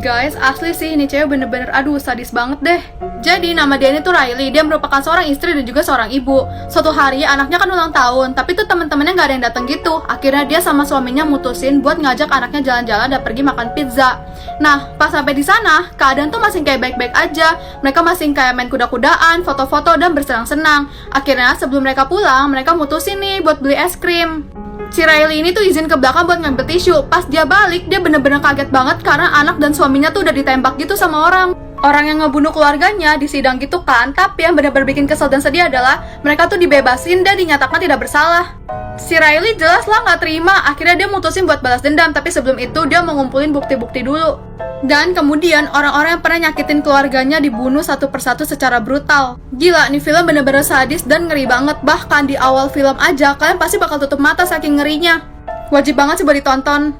Guys, asli sih ini cewek bener-bener aduh sadis banget deh. Jadi nama dia ini tuh Riley, dia merupakan seorang istri dan juga seorang ibu. Suatu hari anaknya kan ulang tahun, tapi tuh temen-temennya gak ada yang datang gitu. Akhirnya dia sama suaminya mutusin buat ngajak anaknya jalan-jalan dan pergi makan pizza. Nah, pas sampai di sana, keadaan tuh masih kayak baik-baik aja. Mereka masih kayak main kuda-kudaan, foto-foto dan bersenang-senang. Akhirnya sebelum mereka pulang, mereka mutusin nih buat beli es krim. Si Riley ini tuh izin ke belakang buat ngambil tisu. Pas dia balik, dia bener-bener kaget banget karena anak dan suaminya tuh udah ditembak gitu sama orang. Orang yang ngebunuh keluarganya di sidang gitu kan. Tapi yang bener-bener bikin kesel dan sedih adalah mereka tuh dibebasin dan dinyatakan tidak bersalah. Si Riley jelas lah nggak terima. Akhirnya dia mutusin buat balas dendam. Tapi sebelum itu dia mau ngumpulin bukti-bukti dulu. Dan kemudian orang-orang yang pernah nyakitin keluarganya dibunuh satu persatu secara brutal. Gila, nih film bener-bener sadis dan ngeri banget. Bahkan di awal film aja kalian pasti bakal tutup mata saking ngerinya. Wajib banget sih buat ditonton.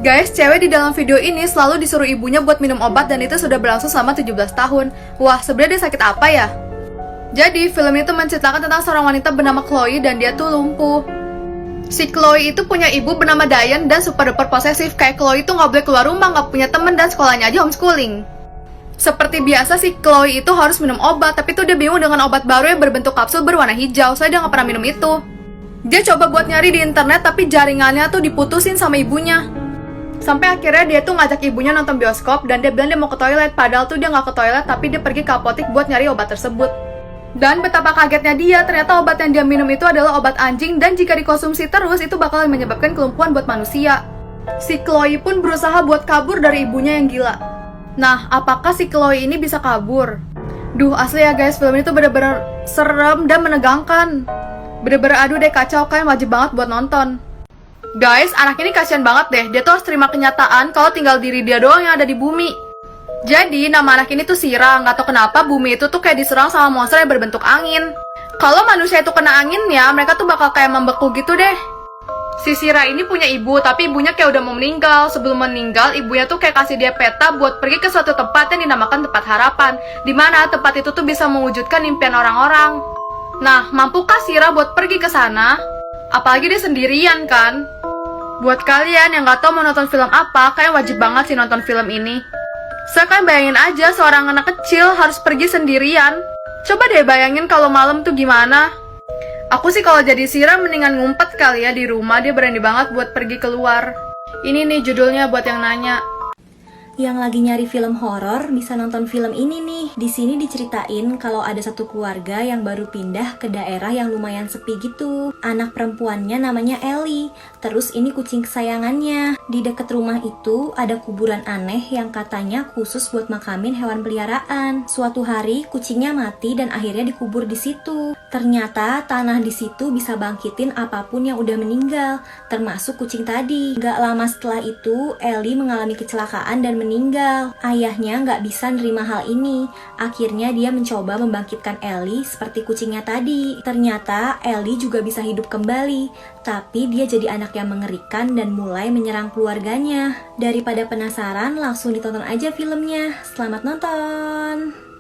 Guys, cewek di dalam video ini selalu disuruh ibunya buat minum obat dan itu sudah berlangsung selama 17 tahun. Wah, sebenarnya dia sakit apa ya? Jadi, film itu menceritakan tentang seorang wanita bernama Chloe dan dia tuh lumpuh. Si Chloe itu punya ibu bernama Diane dan super duper posesif. Kayak Chloe itu nggak boleh keluar rumah, nggak punya temen dan sekolahnya aja homeschooling. Seperti biasa si Chloe itu harus minum obat, tapi tuh dia bingung dengan obat baru yang berbentuk kapsul berwarna hijau, soalnya dia nggak pernah minum itu. Dia coba buat nyari di internet, tapi jaringannya tuh diputusin sama ibunya. Sampai akhirnya dia tuh ngajak ibunya nonton bioskop dan dia bilang dia mau ke toilet, padahal tuh dia nggak ke toilet tapi dia pergi ke apotek buat nyari obat tersebut. Dan betapa kagetnya dia, ternyata obat yang dia minum itu adalah obat anjing dan jika dikonsumsi terus itu bakal menyebabkan kelumpuhan buat manusia. Si Chloe pun berusaha buat kabur dari ibunya yang gila. Nah, apakah si Chloe ini bisa kabur? Duh, asli ya guys, film itu bener-bener serem dan menegangkan. Bener-bener aduh deh kacau, kalian wajib banget buat nonton. Guys, anak ini kasihan banget deh, dia tuh harus terima kenyataan kalau tinggal diri dia doang yang ada di bumi. Jadi, nama anak ini tuh Sira, nggak tahu kenapa bumi itu tuh kayak diserang sama monster yang berbentuk angin. Kalau manusia itu kena anginnya, mereka tuh bakal kayak membeku gitu deh. Si Sira ini punya ibu, tapi ibunya kayak udah mau meninggal. Sebelum meninggal, ibunya tuh kayak kasih dia peta buat pergi ke suatu tempat yang dinamakan tempat harapan. Dimana tempat itu tuh bisa mewujudkan impian orang-orang. Nah, mampukah Sira buat pergi ke sana? Apalagi dia sendirian kan? Buat kalian yang nggak tahu mau nonton film apa, kalian wajib banget sih nonton film ini. Kalian bayangin aja seorang anak kecil harus pergi sendirian. Coba deh bayangin kalau malam tuh gimana. Aku sih kalau jadi Sira mendingan ngumpet kali ya di rumah, dia berani banget buat pergi keluar. Ini nih judulnya buat yang nanya. Yang lagi nyari film horor bisa nonton film ini nih. Di sini diceritain kalau ada satu keluarga yang baru pindah ke daerah yang lumayan sepi gitu. Anak perempuannya namanya Ellie. Terus ini kucing kesayangannya. Di dekat rumah itu ada kuburan aneh yang katanya khusus buat makamin hewan peliharaan. Suatu hari kucingnya mati dan akhirnya dikubur di situ. Ternyata tanah di situ bisa bangkitin apapun yang udah meninggal, termasuk kucing tadi. Gak lama setelah itu Ellie mengalami kecelakaan dan meninggal. Ayahnya nggak bisa nerima hal ini. Akhirnya dia mencoba membangkitkan Ellie seperti kucingnya tadi. Ternyata Ellie juga bisa hidup kembali. Tapi dia jadi anak yang mengerikan dan mulai menyerang keluarganya. Daripada penasaran, langsung ditonton aja filmnya. Selamat nonton!